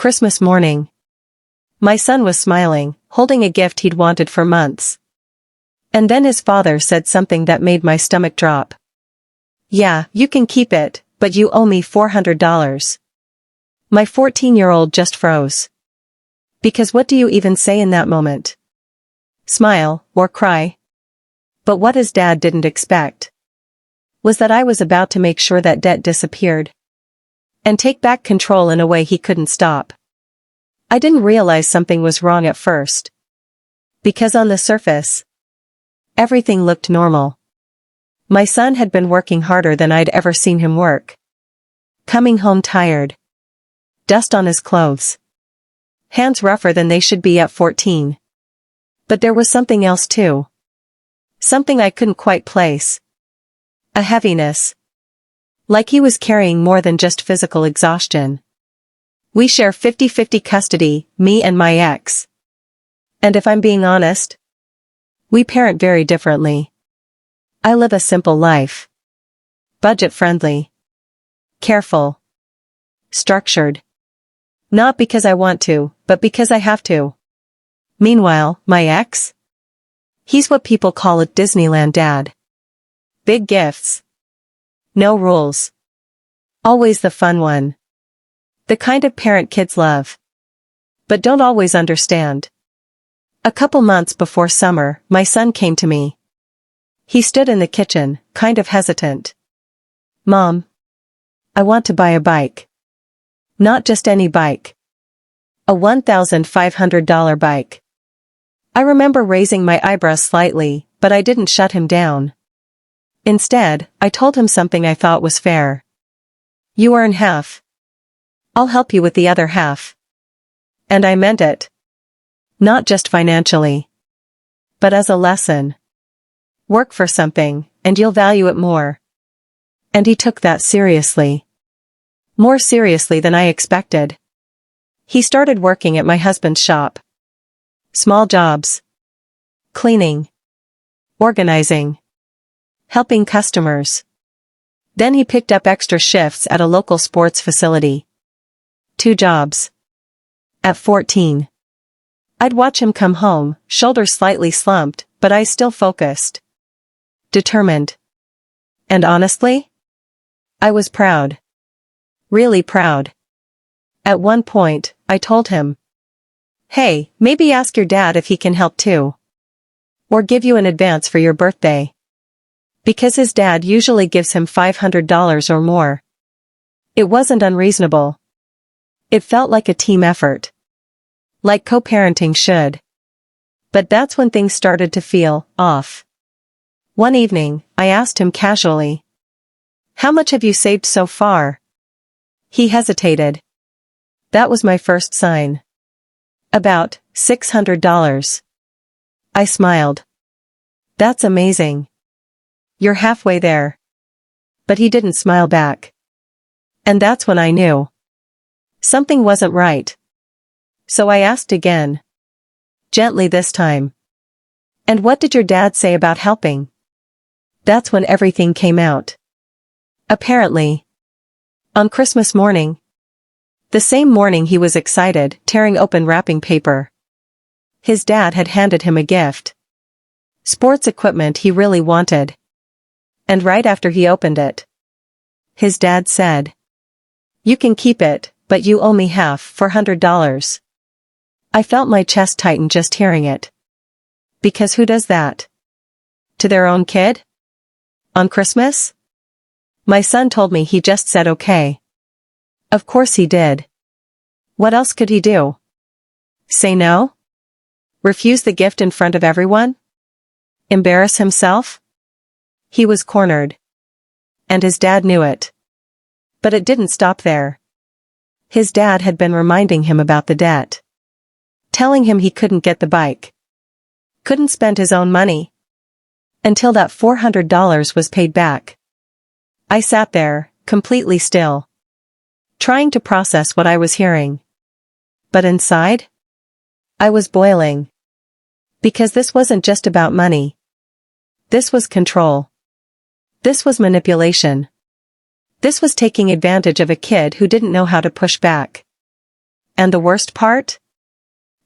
Christmas morning. My son was smiling, holding a gift he'd wanted for months. And then his father said something that made my stomach drop. "Yeah, you can keep it, but you owe me $400. My 14-year-old just froze. Because what do you even say in that moment? Smile, or cry? But what his dad didn't expect was that I was about to make sure that debt disappeared and take back control in a way he couldn't stop. I didn't realize something was wrong at first. Because on the surface, everything looked normal. My son had been working harder than I'd ever seen him work. Coming home tired. Dust on his clothes. Hands rougher than they should be at 14. But there was something else too. Something I couldn't quite place. A heaviness. Like he was carrying more than just physical exhaustion. We share 50-50 custody, me and my ex. And if I'm being honest, we parent very differently. I live a simple life. Budget-friendly. Careful. Structured. Not because I want to, but because I have to. Meanwhile, my ex? He's what people call a Disneyland dad. Big gifts. No rules. Always the fun one. The kind of parent kids love. But don't always understand. A couple months before summer, my son came to me. He stood in the kitchen, kind of hesitant. "Mom, I want to buy a bike. Not just any bike. A $1,500 bike." I remember raising my eyebrows slightly, but I didn't shut him down. Instead, I told him something I thought was fair. "You earn half. I'll help you with the other half." And I meant it. Not just financially. But as a lesson. Work for something, and you'll value it more. And he took that seriously. More seriously than I expected. He started working at my husband's shop. Small jobs. Cleaning. Organizing. Helping customers. Then he picked up extra shifts at a local sports facility. 2 jobs. At 14. I'd watch him come home, shoulders slightly slumped, but eyes still focused. Determined. And honestly, I was proud. Really proud. At one point, I told him, "Hey, maybe ask your dad if he can help too. Or give you an advance for your birthday." Because his dad usually gives him $500 or more. It wasn't unreasonable. It felt like a team effort. Like co-parenting should. But that's when things started to feel off. One evening, I asked him casually, "How much have you saved so far?" He hesitated. That was my first sign. "About $600. I smiled. "That's amazing. You're halfway there." But he didn't smile back. And that's when I knew. Something wasn't right. So I asked again. Gently this time. "And what did your dad say about helping?" That's when everything came out. Apparently. On Christmas morning. The same morning he was excited, tearing open wrapping paper. His dad had handed him a gift. Sports equipment he really wanted. And right after he opened it, his dad said, "You can keep it, but you owe me half, $400. I felt my chest tighten just hearing it. Because who does that? To their own kid? On Christmas? My son told me he just said okay. Of course he did. What else could he do? Say no? Refuse the gift in front of everyone? Embarrass himself? He was cornered. And his dad knew it. But it didn't stop there. His dad had been reminding him about the debt. Telling him he couldn't get the bike. Couldn't spend his own money. Until that $400 was paid back. I sat there, completely still. Trying to process what I was hearing. But inside? I was boiling. Because this wasn't just about money. This was control. This was manipulation. This was taking advantage of a kid who didn't know how to push back. And the worst part?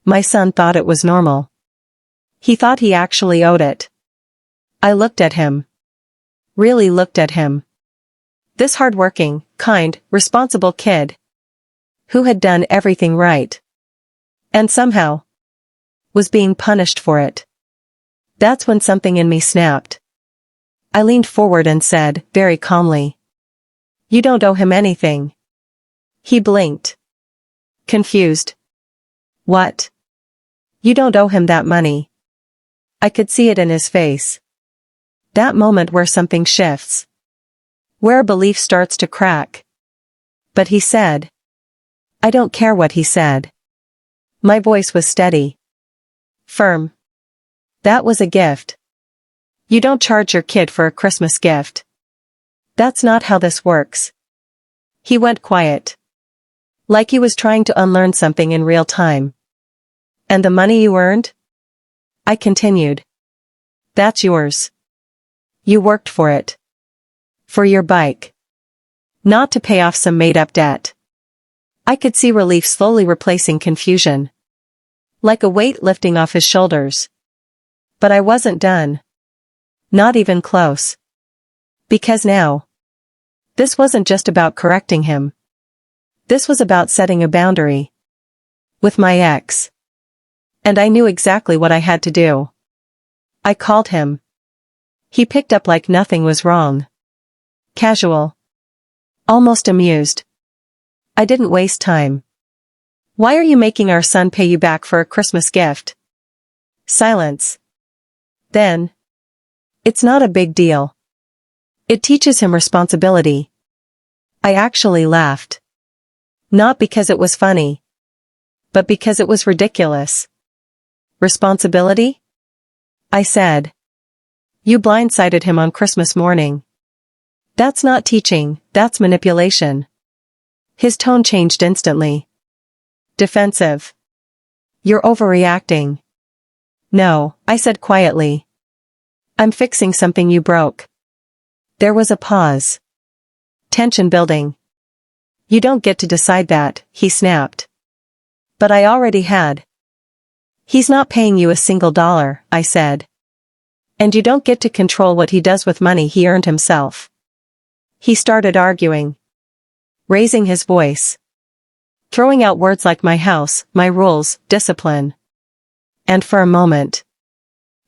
My son thought it was normal. He thought he actually owed it. I looked at him. Really looked at him. This hardworking, kind, responsible kid. Who had done everything right. And somehow was being punished for it. That's when something in me snapped. I leaned forward and said, very calmly, "You don't owe him anything." He blinked. Confused. "What? You don't owe him that money?" I could see it in his face. That moment where something shifts. Where a belief starts to crack. But he said. I don't care what he said. My voice was steady. Firm. That was a gift. You don't charge your kid for a Christmas gift. That's not how this works. He went quiet. Like he was trying to unlearn something in real time. And the money you earned? I continued. That's yours. You worked for it. For your bike. Not to pay off some made-up debt. I could see relief slowly replacing confusion. Like a weight lifting off his shoulders. But I wasn't done. Not even close. Because now, this wasn't just about correcting him. This was about setting a boundary. With my ex. And I knew exactly what I had to do. I called him. He picked up like nothing was wrong. Casual. Almost amused. I didn't waste time. Why are you making our son pay you back for a Christmas gift? Silence. Then. It's not a big deal. It teaches him responsibility. I actually laughed. Not because it was funny. But because it was ridiculous. Responsibility? I said. You blindsided him on Christmas morning. That's not teaching, that's manipulation. His tone changed instantly. Defensive. You're overreacting. No, I said quietly. I'm fixing something you broke. There was a pause. Tension building. You don't get to decide that, he snapped. But I already had. He's not paying you a single dollar, I said. And you don't get to control what he does with money he earned himself. He started arguing. Raising his voice. Throwing out words like my house, my rules, discipline. And for a moment,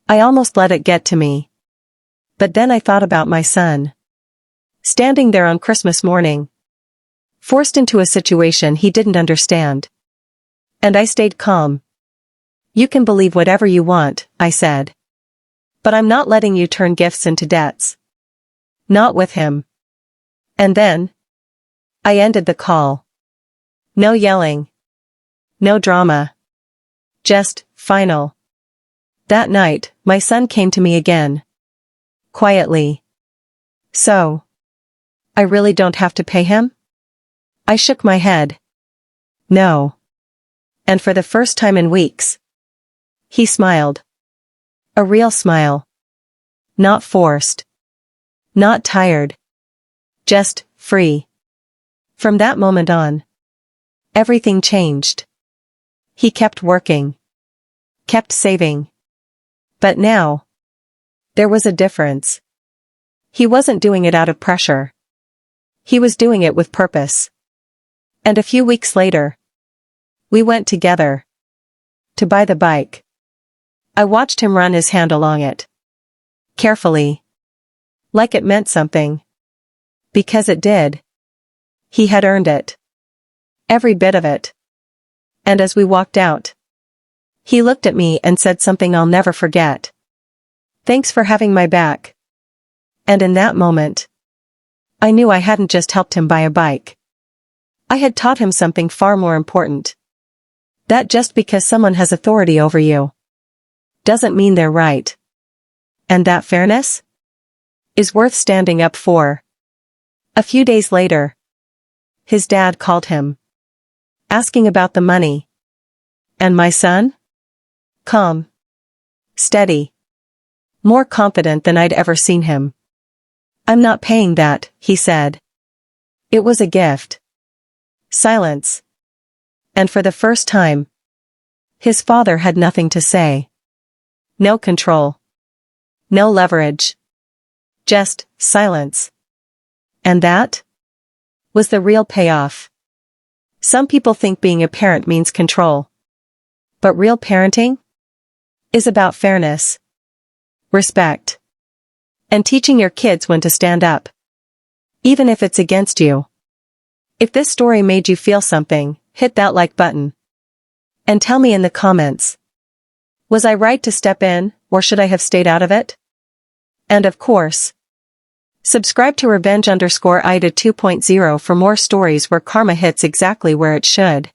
I almost let it get to me. But then I thought about my son. Standing there on Christmas morning. Forced into a situation he didn't understand. And I stayed calm. You can believe whatever you want, I said. But I'm not letting you turn gifts into debts. Not with him. And then, I ended the call. No yelling. No drama. Just, final. That night, my son came to me again. Quietly. So. I really don't have to pay him? I shook my head. No. And for the first time in weeks. He smiled. A real smile. Not forced. Not tired. Just, free. From that moment on. Everything changed. He kept working. Kept saving. But now. There was a difference. He wasn't doing it out of pressure. He was doing it with purpose. And a few weeks later. We went together. To buy the bike. I watched him run his hand along it. Carefully. Like it meant something. Because it did. He had earned it. Every bit of it. And as we walked out. He looked at me and said something I'll never forget. Thanks for having my back. And in that moment. I knew I hadn't just helped him buy a bike. I had taught him something far more important. That just because someone has authority over you. Doesn't mean they're right. And that fairness? Is worth standing up for. A few days later. His dad called him. Asking about the money. And my son? Calm. Steady. More confident than I'd ever seen him. I'm not paying that, he said. It was a gift. Silence. And for the first time, his father had nothing to say. No control. No leverage. Just silence. And that was the real payoff. Some people think being a parent means control. But real parenting is about fairness, respect, and teaching your kids when to stand up, even if it's against you. If this story made you feel something, hit that like button. And tell me in the comments, was I right to step in, or should I have stayed out of it? And of course, subscribe to Revenge_Ida 2.0 for more stories where karma hits exactly where it should.